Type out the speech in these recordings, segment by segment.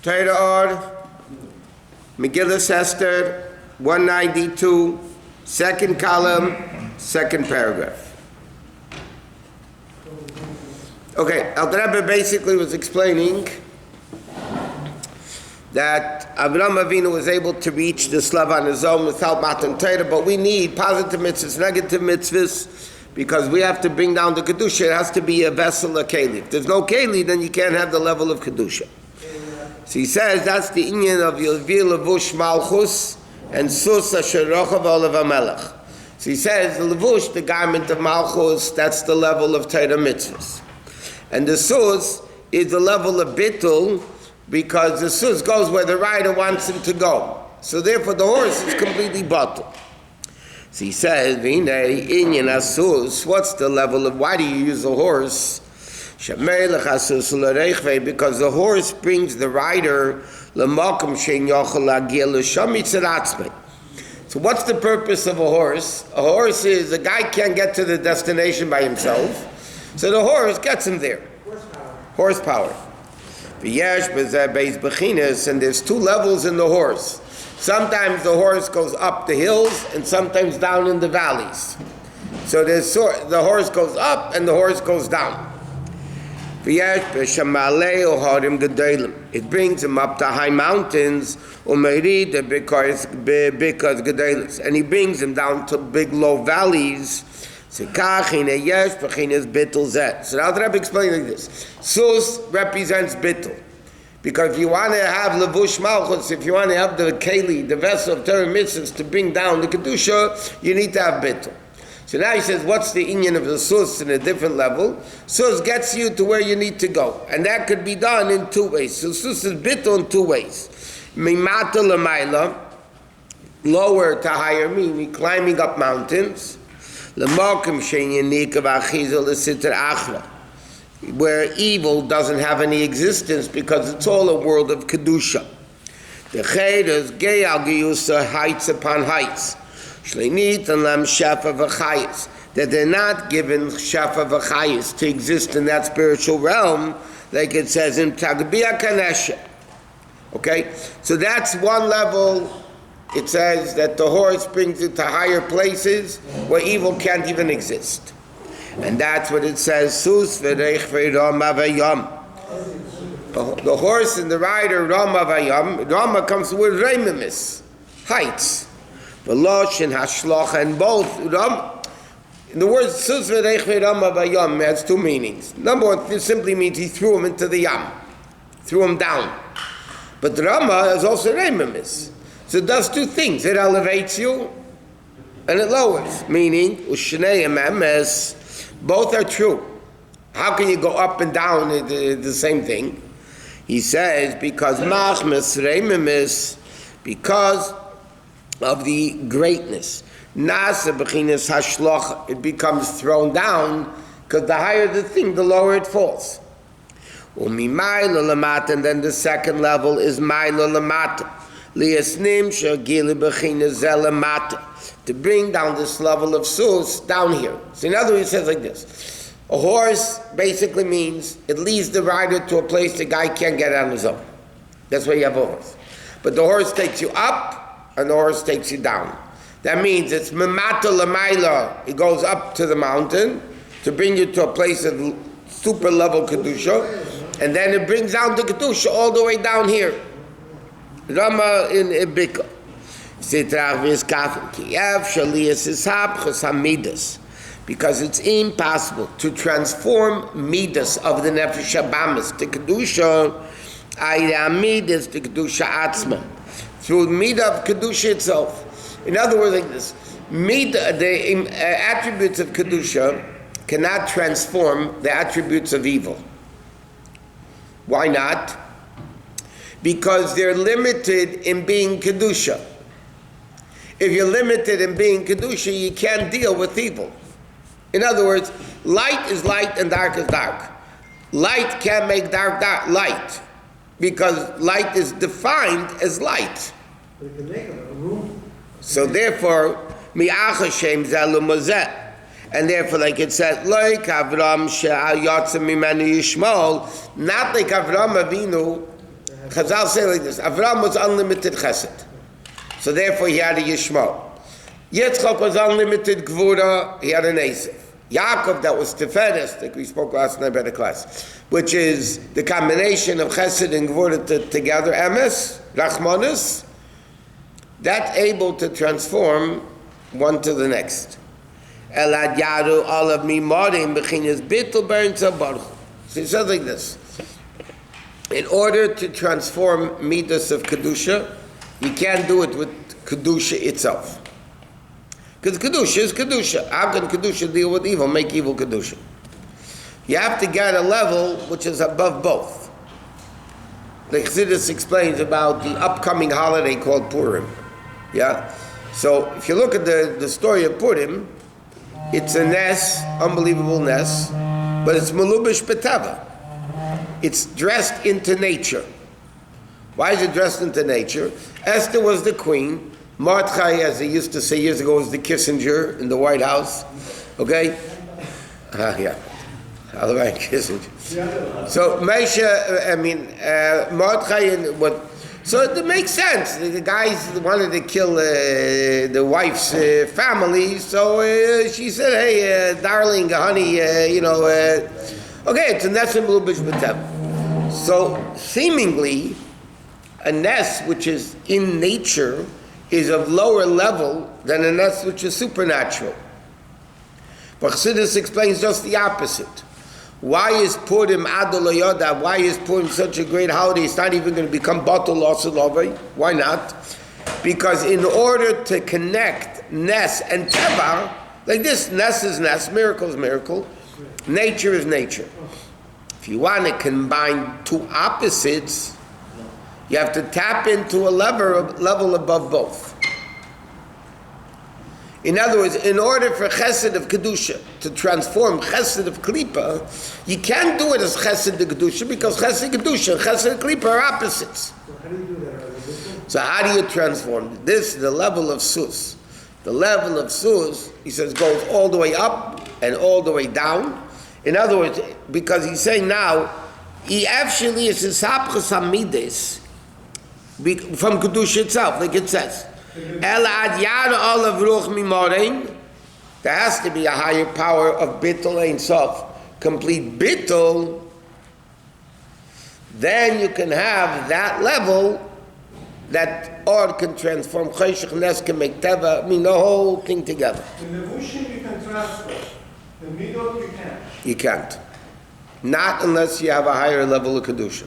Torah Or, Megillah Esther, 192, second column, second paragraph. Okay, the Rabbi basically was explaining that Avraham Avinu was able to reach this level on his own without Matan Torah, but we need positive mitzvahs, negative mitzvahs, because we have to bring down the Kedusha. It has to be a vessel, a keli. If there's no keli, then you can't have the level of Kedusha. So he says that's the inyan of Yilvi Levush Malchus and Sus Asher Rochav Olav HaMelech. So he says the Levush, the garment of Malchus, that's the level of Torah mitzvahs. And the Sus is the level of Bittul, because the Sus goes where the rider wants him to go. So therefore the horse is completely bottled. So he says, V'inei inyan asus, what's the level of, why do you use a horse? Because the horse brings the rider l'makom shein yochel lagia l'sham mitzaratzmei. So what's the purpose of a horse? A horse is, a guy can't get to the destination by himself, so the horse gets him there. Horsepower. V'yesh b'zeh beis bechinas, and there's two levels in the horse. Sometimes the horse goes up the hills and sometimes down in the valleys. So the horse goes up and the horse goes down. It brings him up to high mountains, and he brings him down to big low valleys. So now the Rabbi explains like this. Sus represents bittul. Because if you want to have levush malchus, if you want to have the keli, the vessel of Torah mitzvahs to bring down the kedusha, you need to have bittul. So now he says, what's the inyan of the sus in a different level? Sus gets you to where you need to go, and that could be done in two ways. So sus is bittul in two ways: mimata l'mayla, lower to higher, meaning climbing up mountains, l'makom shein yanik of achizah l'siter achra, where evil doesn't have any existence because it's all a world of Kedusha. The Ched is gay al geyusa, heights upon heights. Shleinit and lam shefa v'chayis, that they're not given shefa v'chayis to exist in that spiritual realm, like it says in Tagbia Kanesha. Okay? So that's one level. It says that the horse brings it to higher places where evil can't even exist. And that's what it says, Sus v'reich v'rama v'yam. The horse and the rider, Rama v'yam. Rama comes to word Reimemis, heights. V'losh and hashloch, and both. In the word Sus v'reich v'rama v'yam has two meanings. Number one, it simply means he threw him into the yam. Threw him down. But Rama is also Reimemis. So it does two things. It elevates you and it lowers. Meaning, Ushnei emes, both are true. How can you go up and down the same thing? He says, because machmes reimemis, because of the greatness. Nasa b'chinas hashloch, it becomes thrown down, because the higher the thing, the lower it falls. Umimayla lamata, and then the second level is mayla lamata. Liasnim shagili b'chinas zelamata, to bring down this level of sus down here. So in other words, he says like this. A horse basically means it leads the rider to a place the guy can't get on his own. That's why you have a horse. But the horse takes you up and the horse takes you down. That means it's memata lamaila. It goes up to the mountain to bring you to a place of super level kedusha, and then it brings down the kedusha all the way down here. Rama in Ibika. Because it's impossible to transform midas of the nefesh habamis to kedusha, midas to kedusha atzma, through midah of kedusha itself. In other words, like this, midah, the attributes of kedusha cannot transform the attributes of evil. Why not? Because they're limited in being kedusha. If you're limited in being kedusha, you can't deal with evil. In other words, light is light and dark is dark. Light can't make dark light, because light is defined as light. But it can make a room. So therefore, mi'achashem zelu mazeh. And therefore, like it said, like Avram she'al yotzim mimenu yishmol, not like Avram Avinu, Chazal say like this, Avram was unlimited chesed. So therefore he had a Yishmael. Yitzchak was unlimited Gvura, he had an Yosef. Yaakov, that was Tiferes, like we spoke last night about the class, which is the combination of chesed and Gvura together, emes, rachmanis, that's able to transform one to the next. Elad yaru olav mimarim b'chinas bittul b'ernza baruch. So he says like this, in order to transform midas of Kedusha, you can't do it with Kedusha itself. Because Kedusha is Kedusha. How can Kedusha deal with evil, make evil Kedusha? You have to get a level which is above both. The Chassidus explains about the upcoming holiday called Purim. Yeah? So if you look at the story of Purim, it's a nes, unbelievable nes, but it's melubish betava. It's dressed into nature. Why is it dressed into nature? Esther was the queen. Mordechai, as they used to say years ago, was the Kissinger in the White House. Okay? Yeah. All right, Kissinger. So Mordechai and what? So it makes sense. The guys wanted to kill the wife's family, so she said, "Hey, darling, honey, okay, it's a nesim lubish b'tev." So seemingly, a nest which is in nature is of lower level than a nest which is supernatural. But Chassidus explains just the opposite. Why is Purim Adol Yoda? Why is Purim such a great holiday? It's not even going to become Batul Asulovay. Why not? Because in order to connect Nes and Teva, like this, Nes is Nes, miracle is miracle, nature is nature. If you want to combine two opposites, you have to tap into a level above both. In other words, in order for Chesed of Kedusha to transform Chesed of Klipa, you can't do it as Chesed of Kedusha because Chesed of Kedusha and Chesed of Klipa are opposites. So how do you do that? So how do you transform? This is the level of Sus. The level of Sus, he says, goes all the way up and all the way down. In other words, because he's saying now, he actually is Hishapchus Hamides from Kedusha itself, like it says. El ad yad olav ruch mimorein. There has to be a higher power of bittul ein sof, complete bittul. Then you can have that level that or can transform cheshach nes can make teva. I mean the whole thing together. The levushim you can transfer. The midot you can't. You can't. Not unless you have a higher level of kedusha.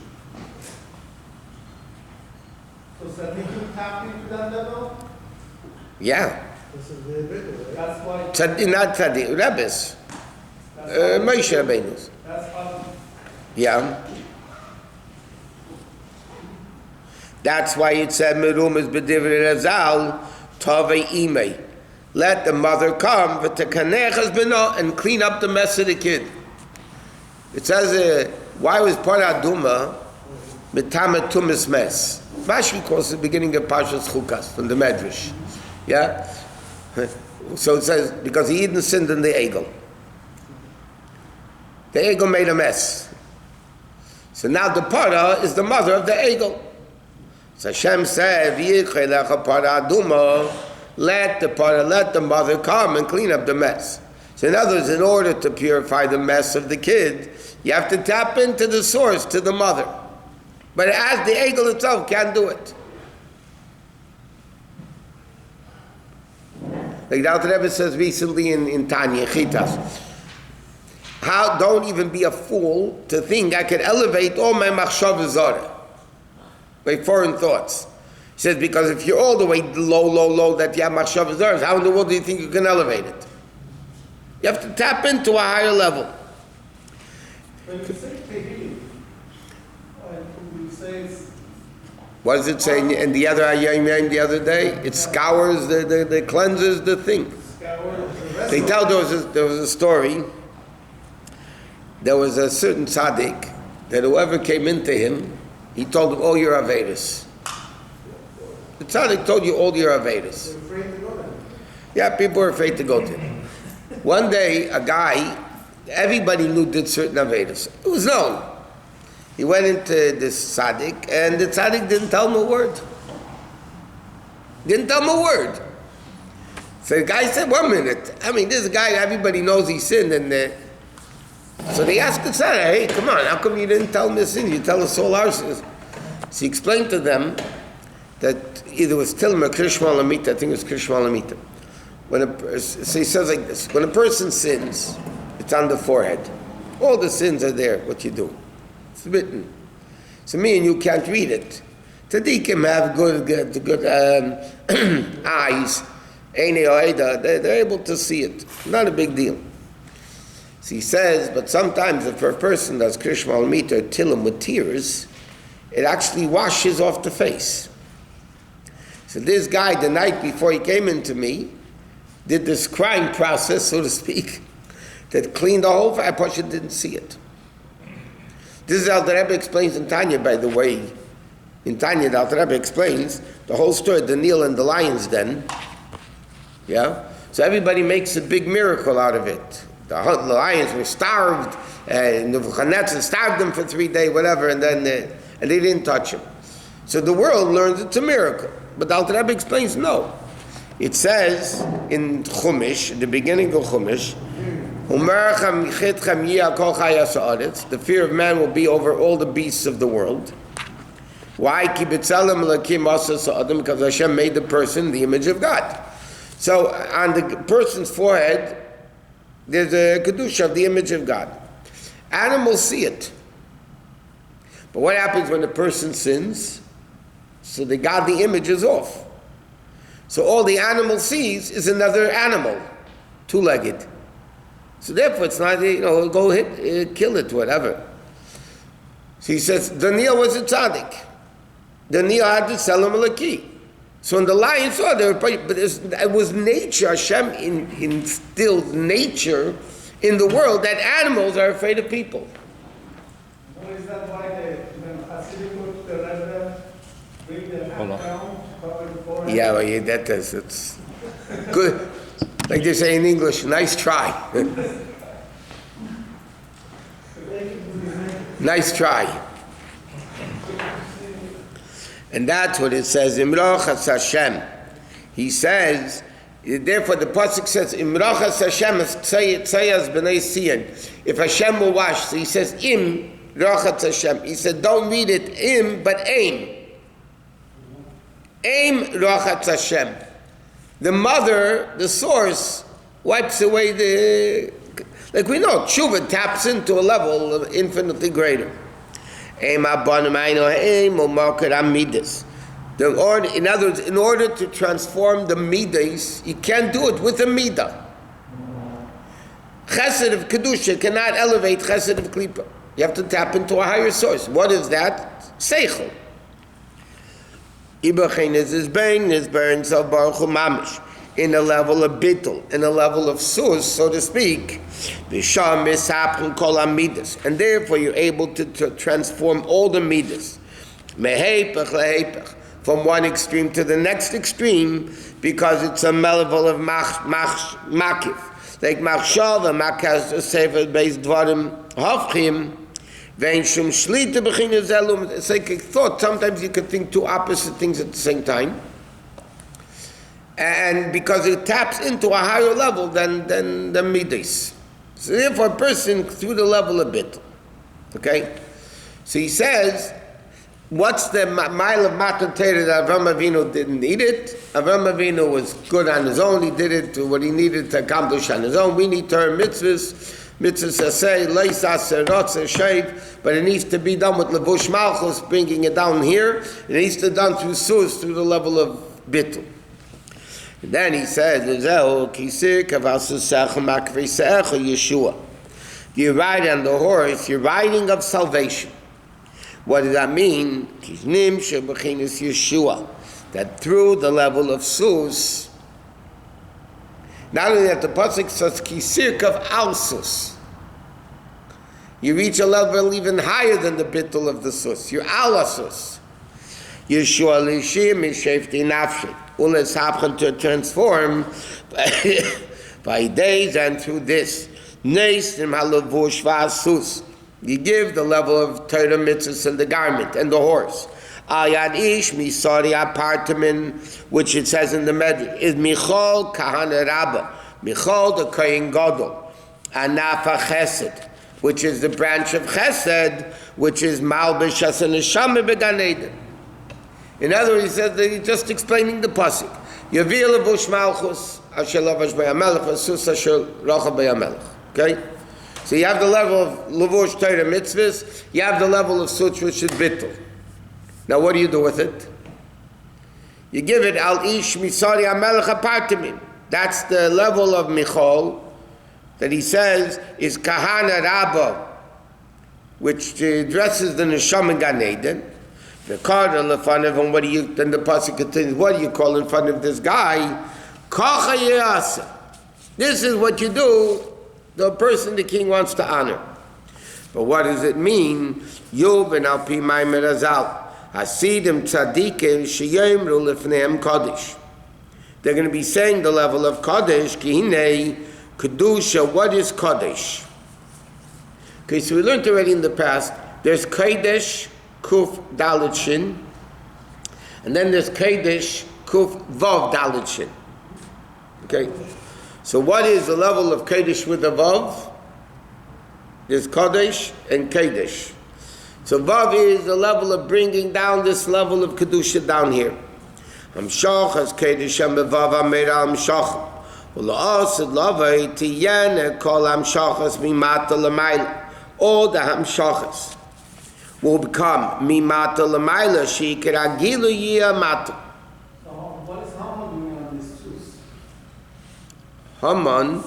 So tzaddikim tap into that level? Yeah. This is the bittul, right? That's why. Not tzaddik, Rebbes. Moshe Rabbeinu's. That's why. Yeah. That's why it said, Merum is b'divrei Razal, Tovei imei. Let the mother come, v'tekanechas b'no, and clean up the mess of the kid. It says, why was Parah Aduma Mitama Tumis mess? Rashi calls the beginning of Parshas Chukas, from the Medrash. Yeah? So it says, because he didn't sin in the Egel. The Egel made a mess. So now the Parah is the mother of the Egel. So Hashem said, let the mother come and clean up the mess. So in other words, in order to purify the mess of the kid, you have to tap into the source, to the mother. But as the Egel itself can't do it. Like the Alter Rebbe says recently in Tanya, Chitas, don't even be a fool to think I could elevate all my machshavah zarah, my foreign thoughts. He says, because if you're all the way low, that you have machshavah zarah, how in the world do you think you can elevate it? You have to tap into a higher level. When you say Tehillim, you say it's... What does it say in the other ayayim the other day? It scours, the cleanses the thing. They tell there was a story. There was a certain tzaddik that whoever came into him, he told him all your avedas. The tzaddik told you all your avedas. They're afraid to go there. Yeah, people were afraid to go to him. One day, a guy, everybody knew did certain avedas. It was known. He went into this tzaddik, and the tzaddik didn't tell him a word. Didn't tell him a word. So the guy said, 1 minute. I mean, this guy, everybody knows he sinned. And so they asked the tzaddik, hey, come on, how come you didn't tell him his sin? You tell us all our sins. So he explained to them that either it was Tilma or Krishma Lamita, I think it was Krishma Lamita. So he says like this, when a person sins, it's on the forehead. All the sins are there, what you do. It's written. So me and you can't read it. Tzaddikim have good eyes. They're able to see it. Not a big deal. So he says, but sometimes if a person does Krishma Lamita or Tilim with tears, it actually washes off the face. So this guy, the night before he came into me, did this crying process, so to speak, that cleaned the whole face. I probably didn't see it. This is how the Rebbe explains in Tanya, by the way. In Tanya, the Rebbe explains the whole story, the Nil and the lion's den. Yeah? So everybody makes a big miracle out of it. The lions were starved, and Nebuchadnezzar starved them for 3 days, whatever, and then and they didn't touch him. So the world learns it's a miracle. But the Rebbe explains no. It says in Chumash, the beginning of Chumash, the fear of man will be over all the beasts of the world. Why? Because Hashem made the person the image of God. So on the person's forehead, there's a kedusha of the image of God. Animals see it. But what happens when a person sins? So the godly image is off. So all the animal sees is another animal, two-legged. So therefore it's not, go hit, kill it, whatever. So he says, Daniel was a tzaddik. Daniel had to sell him a laki. So when the lion saw there, but it was nature, Hashem instilled nature in the world that animals are afraid of people. Is that why when Chassidus put the Rebbe, bring the hat down, cover the forehead? Yeah, well, it's good. Like they say in English, nice try. Nice try. And that's what it says, Imrochas Hashem. He says, therefore the pasuk says, Imrochas Hashem tzayas b'nei Sion. If Hashem will wash, so he says, Im Rochas Hashem. He said, don't read it Im, but Aim. Aim Rochas Hashem. The mother, the source, wipes away like we know, tshuva taps into a level of infinitely greater. In other words, in order to transform the midas, you can't do it with a midah. Chesed of kedusha cannot elevate chesed of klipa. You have to tap into a higher source. What is that? Seichel. In a level of bittul, in a level of sus, so to speak, and therefore you're able to transform all the midas, from one extreme to the next extreme, because it's a level of makif, like machshava, makas sefer beis dvarim hafchim. It's like a thought. Sometimes you could think two opposite things at the same time. And because it taps into a higher level than the midas. So therefore a person through the level a bit. Okay? So he says, what's the mile of Matan Torah that Avram Avinu didn't need it? Avram Avinu was good on his own. He did it what he needed to accomplish on his own. We need Torah mitzvahs. Mitzvahs say, but it needs to be done with Levush Malchus, bringing it down here. It needs to be done through Sus, through the level of Bittul. Then he says, Yeshua. You ride on the horse, you're riding of salvation. What does that mean? Yeshua. That through the level of Sus, not only that the pasuk says kisirk of alsus, you reach a level even higher than the bittul of the sus. You're alasus. Yeshua lishim is shefti nafshi. Ules happen to transform by days and through this. Neis im halavush vasus. You give the level of Torah mitzvahs and the garment and the horse. Ayad ish misari apartment, which it says in the Medrash, is Michol Kahana Rabba. Michol the Kohen Gadol. Anafa Chesed, which is the branch of Chesed, which is Malbish as an Neshama Began Eden. In other words, he says that he's just explaining the pasuk. Yavir levush malchus asher lavash b'yamelech v'sus asher rocha b'yamelech. Okay? So you have the level of levush Torah mitzvahs, you have the level of such which is bittul. Now what do you do with it? You give it al ish misari amelech apartimim. That's the level of Michol that he says is Kahana Rabba, which addresses the Neshama Gan Eden. The card in front of him, then the pasuk continues, what do you call in front of this guy? Kacha Yasa. This is what you do, the person the king wants to honor. But what does it mean? Yov and al pi maimer azal. Hasidim tzadikim sheyemru lifneim kodesh. They're going to be saying the level of kodesh, ki hinei kedusha. What is kodesh? Okay, so we learned already in the past, there's kodesh, Kuf Dalet Shin, and then there's Kadesh Kuf Vav Dalet Shin. Okay, so what is the level of Kadesh with the Vav? There's Kadesh and Kadesh. So Vav is the level of bringing down this level of Kedusha down here. Hamshach as Kadesh and Vav Amir al Hamshach. Ula'asid Lavai Tiyana Kol Hamshachas Mimata Lamaila. All the Hamshachas will become mimata lamaila shikra gilu yamata. So what is Haman doing on this truth? Haman,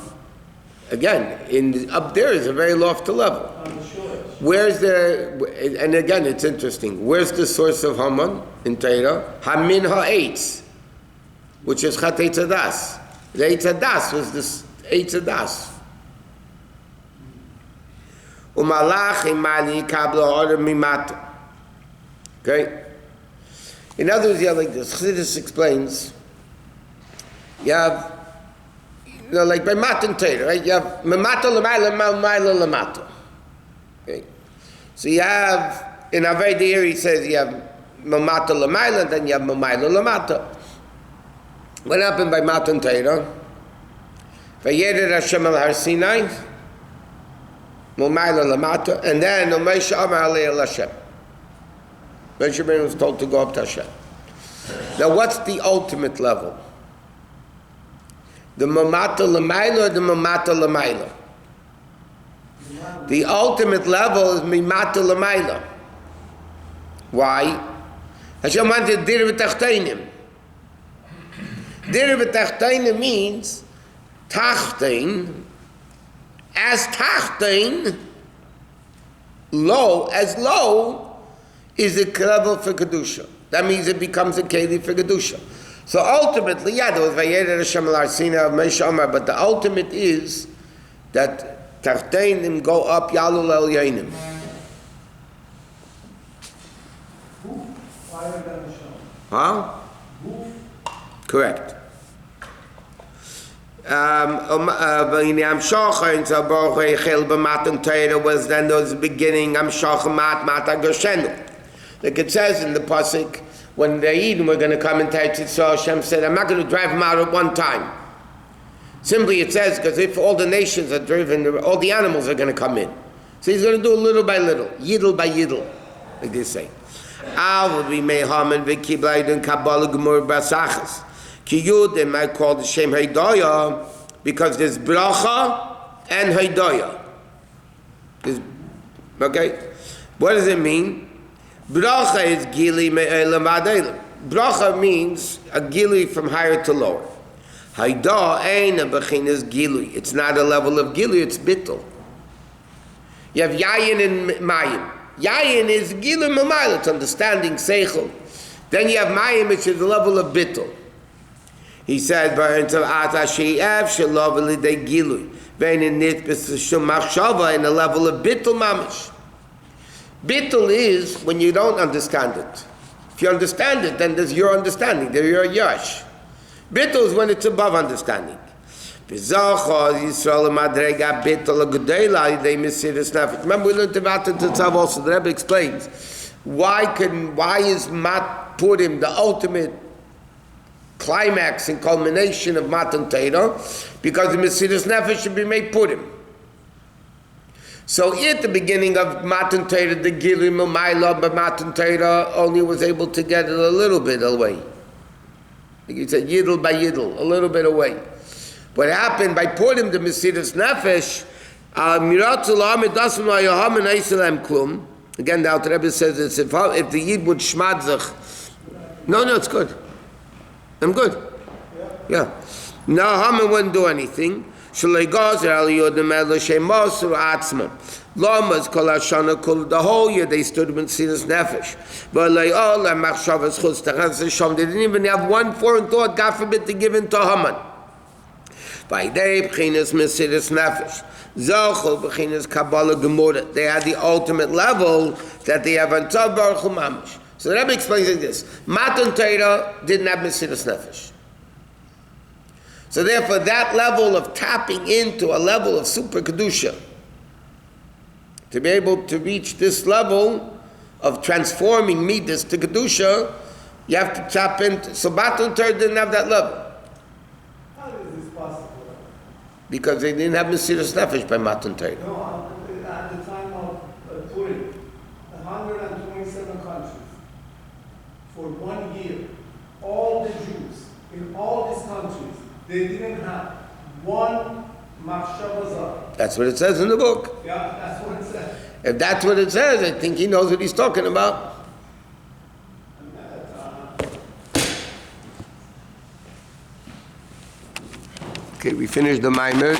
again, up there is a very lofty level. Where's the, and again it's interesting, where's the source of Haman in Torah? Hamin ha'etz, which is chat eitz hadas. The eitz hadas was this eitz hadas. Okay? In other words, you have like this. Chassidus explains, you have, like by matan Torah, right? You have memata l'mayla, l'mayla l'mata. Okay? So you have, in Aveda here he says you have memata l'mayla, then you have memayla l'mata. What happened by matan Torah? Vayered Hashem al Har Sinai, and then Moshe Amar Alei El Hashem. Moshe Rabbeinu was told to go up to Hashem. Now, what's the ultimate level? The Mamata L'Mayla or the Mamata L'Mayla? The ultimate level is Mimata L'Mayla. Why? Hashem wanted Dir V'Tachteinim. Dir V'Tachteinim means Tachtein. As tachtein, low, as low is the level for Kedusha. That means it becomes a keli for Kedusha. So ultimately, yeah, there was Vayered Hashem al Har Sinai of Moshe Amar, but the ultimate is that tachteinim go up Yalul El Yainim. Huh? Correct. Was then those beginning like it says in the pasuk when the Eden were going to come into Eretz Yisrael, Hashem said, I'm not going to drive them out at one time. Simply it says because if all the nations are driven, all the animals are going to come in. So he's going to do little by little, yidel by yidel, like they say. Ki Yudim I call the Shem Haydaya because there's bracha and Haydaya. Okay? What does it mean? Bracha is gili me'elam adaylam. Bracha means a gili from higher to lower. Hayda ain a bechinas gili. It's not a level of gili, it's bittul. You have yayin and mayim. Yayin is gili me'mayil, it's understanding, seichel. Then you have mayim, which is the level of bittul. He said, in the level of bittul mamish. Bittul is when you don't understand it. If you understand it, then there's your understanding, there's your yash. Bittul is when it's above understanding. Remember, we learned about it also. The Rebbe explains why is Purim the ultimate climax and culmination of Matan Torah? Because the Mesiras Nefesh should be made Purim. So at the beginning of Matan Torah, the Gilim Umayla, but Matan Torah only was able to get it a little bit away. Like you said, Yidl by Yidl, a little bit away. What happened by Purim, the Mesiras Nefesh, again, the Alter Rebbe says it's if the Yid would shmadzach. No, it's good. I'm good. Yeah. No, Haman wouldn't do anything. The whole year they stood with Mesiras Nefesh. They didn't even have one foreign thought, God forbid, to give in to Haman. By day, b'chinas Mesiras Nefesh. Zochel b'chinas Kabbalah Gemura. They had the ultimate level that they have on Tov Baruch Hu Mamash. So the Rebbe explains like this: Matan Torah didn't have Mesiras Nefesh. So therefore, that level of tapping into a level of super kedusha, to be able to reach this level of transforming midas to kedusha, you have to tap into. So Matan Torah didn't have that level. How is this possible? Because they didn't have Mesiras Nefesh by Matan Torah. No, at the time of Purim, 127 countries, for 1 year, all the Jews in all these countries, they didn't have one machshavah. That's what it says in the book. Yeah, that's what it says. If that's what it says, I think he knows what he's talking about. Okay, we finished the Maimer.